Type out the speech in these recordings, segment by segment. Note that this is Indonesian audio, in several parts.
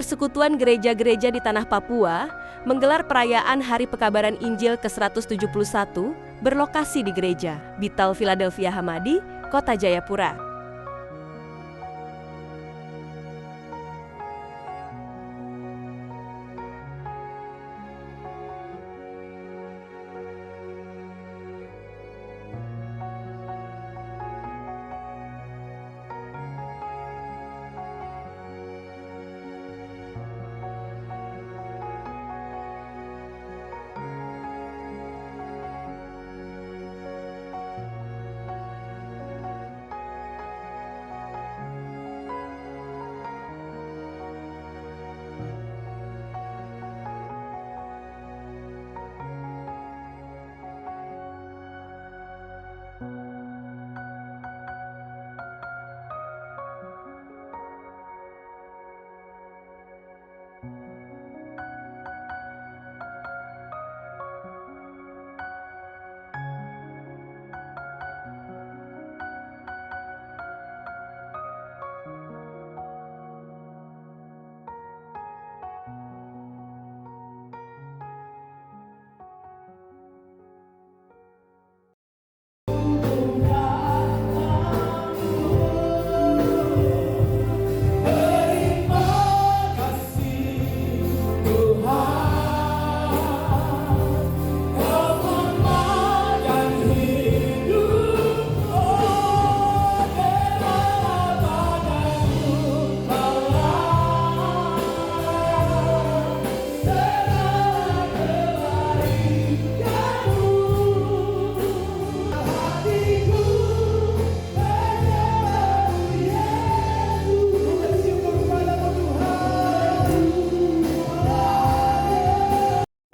Persekutuan Gereja-Gereja di Tanah Papua menggelar perayaan Hari Pekabaran Injil ke-171 berlokasi di Gereja Bital Philadelphia Hamadi, Kota Jayapura.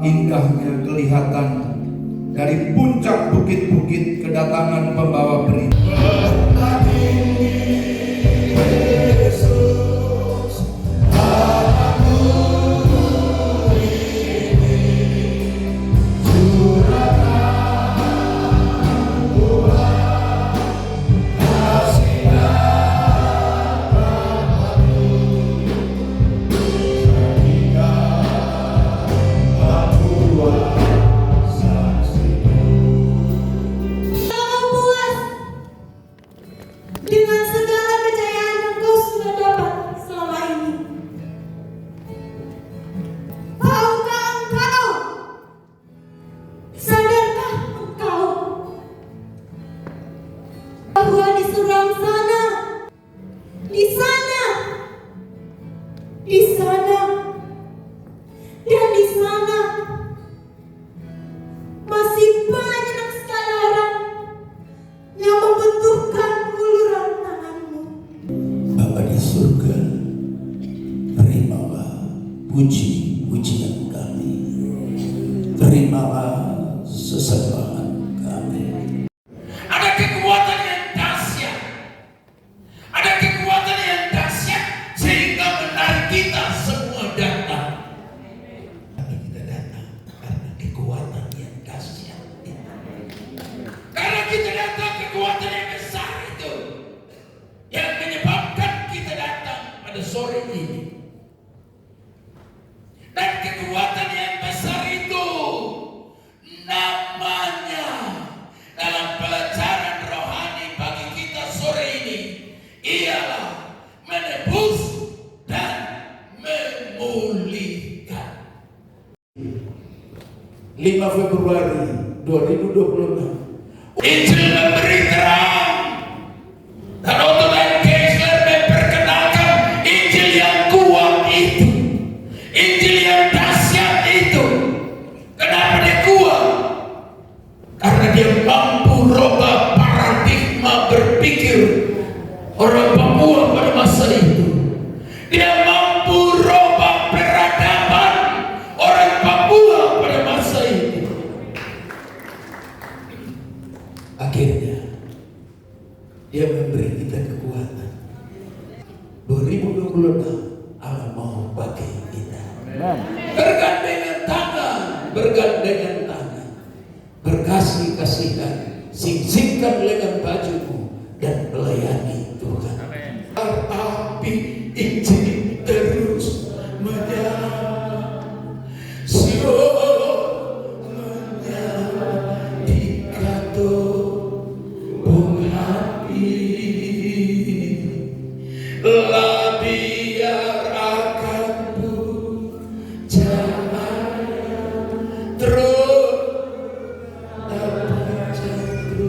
Indahnya kelihatan dari puncak bukit-bukit kedatangan pembawa berita. Masih banyak sekali orang yang membutuhkan uluran tanganmu. Bapa di surga, terimalah puji-pujian kami, terimalah sesembahan kami. Ada kekuatan yang dahsyat, ada kekuatan yang dahsyat sehingga menarik kita semua datang. Tapi kita datang karena kekuatan yang dahsyat itu. Karena kita datang kekuatan yang besar itu yang menyebabkan kita datang pada sore ini. Dan kekuatan yang besar itu namanya dalam pelajaran rohani bagi kita sore ini ialah menebus dan memulihkan. 5 Februari 2026. Injil memberi terang dan Otto dan Geisler memperkenalkan Injil yang kuat itu, Injil yang dahsyat itu. Kenapa dia kuat? Karena dia mampu rubah paradigma berpikir orang Papua pada masa itu. Dia mampu rubah peradaban orang Papua pada masa itu. Akhirnya dia memberi kita kekuatan. 2026 Allah mau pakai kita. Bergandengan tangan, bergandengan tangan, berkasih-kasihan, sing-singkan lengan bajumu dan melayani Tuhan. Api Injil terus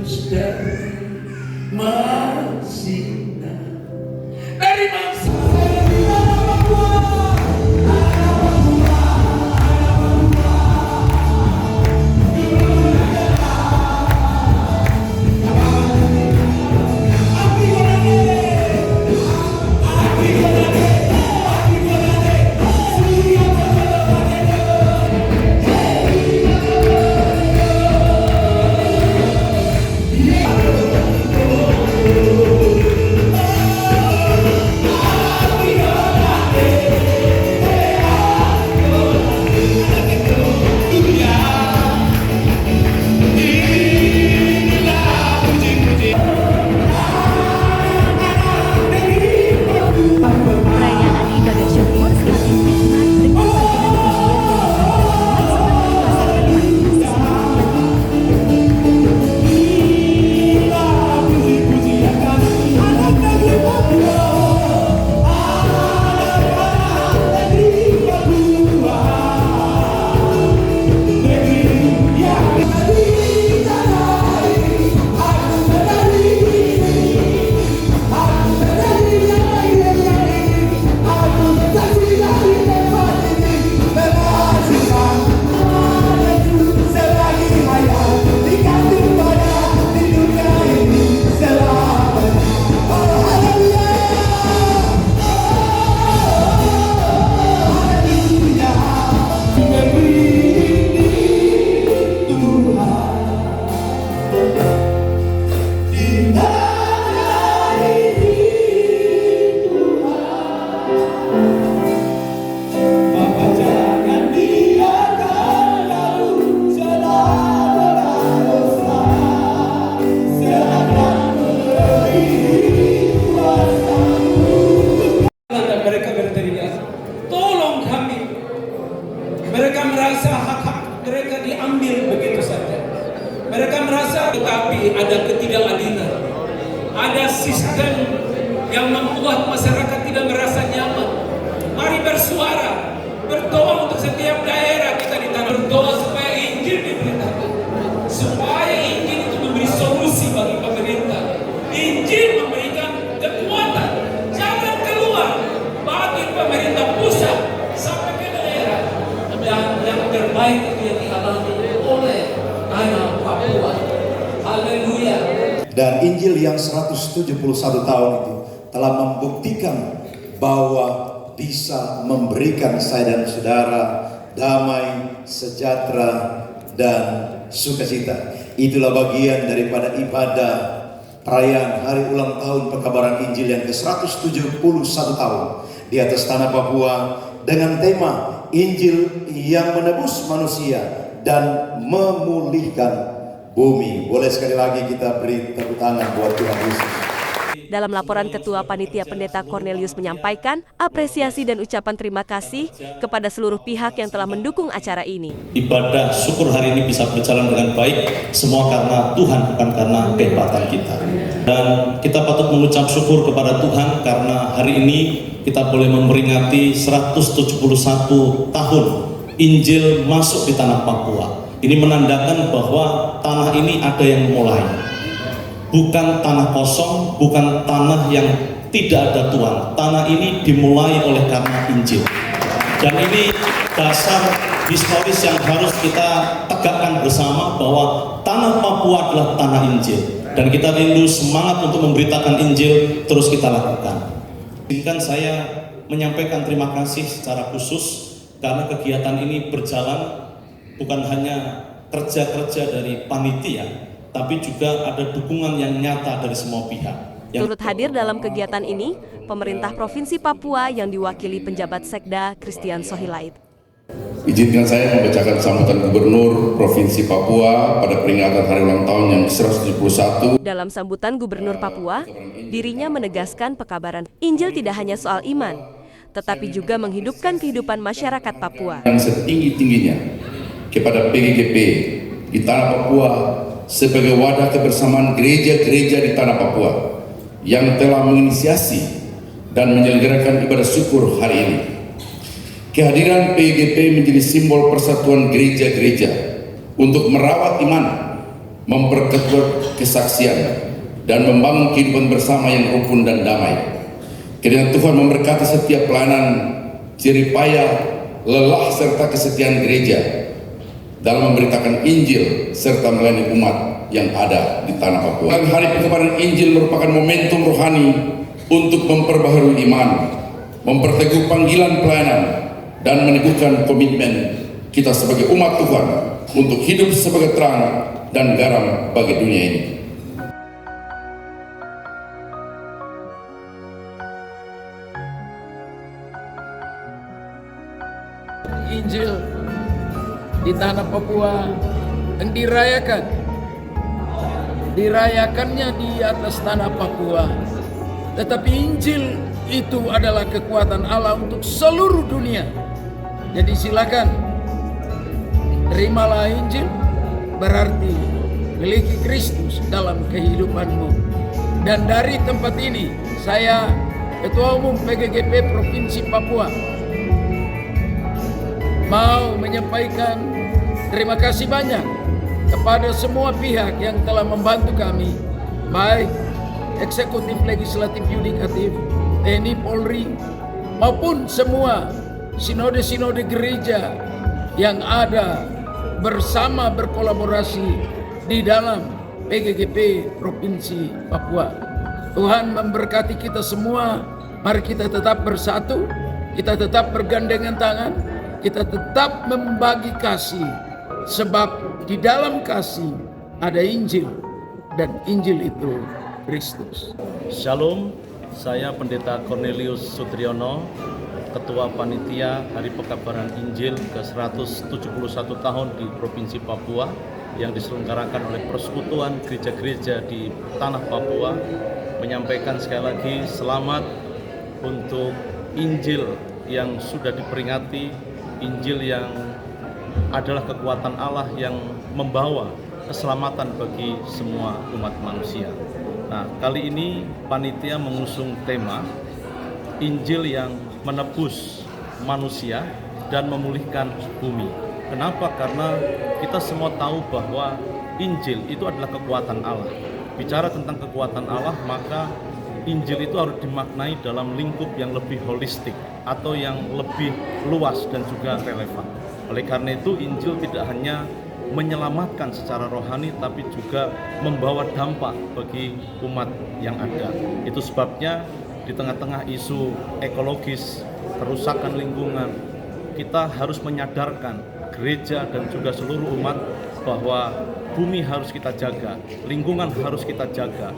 Yesus dari Masina, dari bangsa Perayaan ibadah syukur semakin hikmat dengan bagian pujian yang mereka berteriak, tolong kami. Mereka merasa hak-hak mereka diambil begitu saja. Mereka merasa, tetapi ada ketidakadilan. Ada sistem yang membuat masyarakat tidak merasa nyaman. Mari bersuara, berdoa untuk setiap daerah kita di tanah. Berdoa supaya Injil diberitakan, supaya Injil itu memberi solusi bagi pemerintah. Injil memberikan kekuatan jalan keluar bagi pemerintah pusat sampai ke daerah, dan yang terbaik itu yang dialami oleh tanah Papua. Haleluya. Dan Injil yang 171 tahun itu telah membuktikan bahwa bisa memberikan saya dan saudara damai, sejahtera, dan sukacita. Itulah bagian daripada ibadah perayaan hari ulang tahun pekabaran Injil yang ke-171 tahun di atas tanah Papua dengan tema Injil yang menebus manusia dan memulihkan bumi. Boleh sekali lagi kita beri tepuk tangan buat Tuhan Yesus. Dalam laporan Ketua Panitia Pendeta Cornelius menyampaikan apresiasi dan ucapan terima kasih kepada seluruh pihak yang telah mendukung acara ini. Ibadah syukur hari ini bisa berjalan dengan baik, semua karena Tuhan, bukan karena kehebatan kita. Dan kita patut mengucap syukur kepada Tuhan karena hari ini kita boleh memperingati 171 tahun Injil masuk di tanah Papua. Ini menandakan bahwa tanah ini ada yang mulai. Bukan tanah kosong, bukan tanah yang tidak ada Tuhan. Tanah ini dimulai oleh karena Injil. Dan ini dasar historis yang harus kita tegakkan bersama bahwa tanah Papua adalah tanah Injil. Dan kita rindu semangat untuk memberitakan Injil terus kita lakukan. Izinkan saya menyampaikan terima kasih secara khusus karena kegiatan ini berjalan bukan hanya kerja-kerja dari panitia, tapi juga ada dukungan yang nyata dari semua pihak. Turut hadir dalam kegiatan ini, pemerintah Provinsi Papua yang diwakili penjabat Sekda Christian Sohilait. Izinkan saya membacakan sambutan Gubernur Provinsi Papua pada peringatan hari ulang tahun yang ke-171. Dalam sambutan Gubernur Papua, dirinya menegaskan pekabaran Injil tidak hanya soal iman, tetapi juga menghidupkan kehidupan masyarakat Papua. Yang setinggi-tingginya kepada PGGP di tanah Papua sebagai wadah kebersamaan gereja-gereja di tanah Papua yang telah menginisiasi dan menyelenggarakan ibadah syukur hari ini. Kehadiran PGGP menjadi simbol persatuan gereja-gereja untuk merawat iman memperketat kesaksian, dan membangun kehidupan bersama yang rukun dan damai. Kiranya Tuhan memberkati setiap pelayanan, jerih payah, lelah serta kesetiaan gereja dalam memberitakan Injil serta melayani umat yang ada di tanah Papua. Dan hari penyebaran Injil merupakan momentum rohani untuk memperbaharui iman, memperteguh panggilan pelayanan, dan meneguhkan komitmen kita sebagai umat Tuhan untuk hidup sebagai terang dan garam bagi dunia ini. Injil di tanah Papua yang dirayakannya di atas tanah Papua, tetapi Injil itu adalah kekuatan Allah untuk seluruh dunia. Jadi silakan terimalah Injil, berarti miliki Kristus dalam kehidupanmu. Dan dari tempat ini saya, Ketua Umum PGGP Provinsi Papua, mau menyampaikan terima kasih banyak kepada semua pihak yang telah membantu kami, baik eksekutif, legislatif, yudikatif, TNI, Polri, maupun semua sinode-sinode gereja yang ada bersama berkolaborasi di dalam PGGP Provinsi Papua. Tuhan memberkati kita semua. Mari kita tetap bersatu, kita tetap bergandengan tangan, kita tetap membagi kasih, sebab di dalam kasih ada Injil, dan Injil itu Kristus. Shalom, saya Pendeta Cornelius Sutriono, Ketua Panitia Hari Pekabaran Injil ke-171 tahun di Provinsi Papua yang diselenggarakan oleh Persekutuan Gereja-Gereja di Tanah Papua, menyampaikan sekali lagi selamat untuk Injil yang sudah diperingati, Injil yang adalah kekuatan Allah yang membawa keselamatan bagi semua umat manusia. Nah, kali ini panitia mengusung tema Injil yang menebus manusia dan memulihkan bumi. Kenapa? Karena kita semua tahu bahwa Injil itu adalah kekuatan Allah. Bicara tentang kekuatan Allah, maka Injil itu harus dimaknai dalam lingkup yang lebih holistik atau yang lebih luas dan juga relevan. Oleh karena itu, Injil tidak hanya menyelamatkan secara rohani, tapi juga membawa dampak bagi umat yang ada. Itu sebabnya di tengah-tengah isu ekologis, kerusakan lingkungan, kita harus menyadarkan gereja dan juga seluruh umat bahwa bumi harus kita jaga, lingkungan harus kita jaga,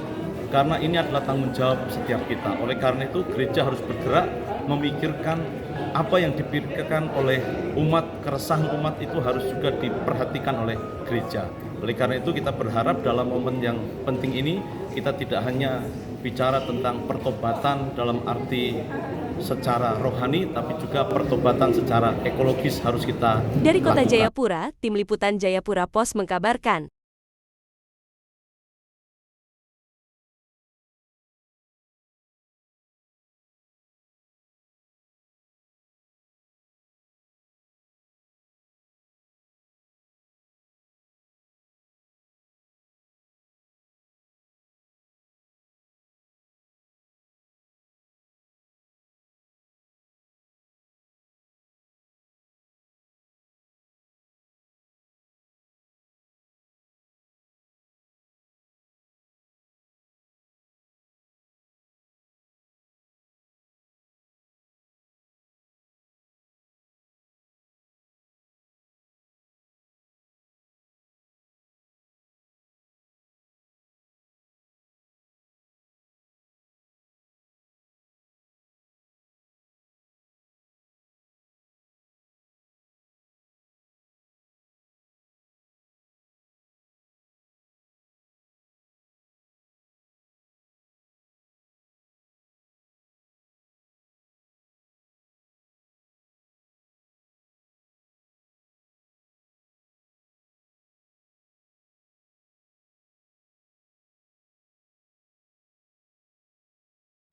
karena ini adalah tanggung jawab setiap kita. Oleh karena itu, gereja harus bergerak memikirkan apa yang dipikirkan oleh umat, keresahan umat itu harus juga diperhatikan oleh gereja. Oleh karena itu, kita berharap dalam momen yang penting ini kita tidak hanya bicara tentang pertobatan dalam arti secara rohani, tapi juga pertobatan secara ekologis harus kita Dari Kota lakukan. Jayapura, Tim Liputan Jayapura Pos mengabarkan.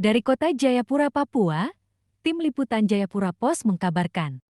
Dari Kota Jayapura, Papua, Tim Liputan Jayapura Pos mengabarkan.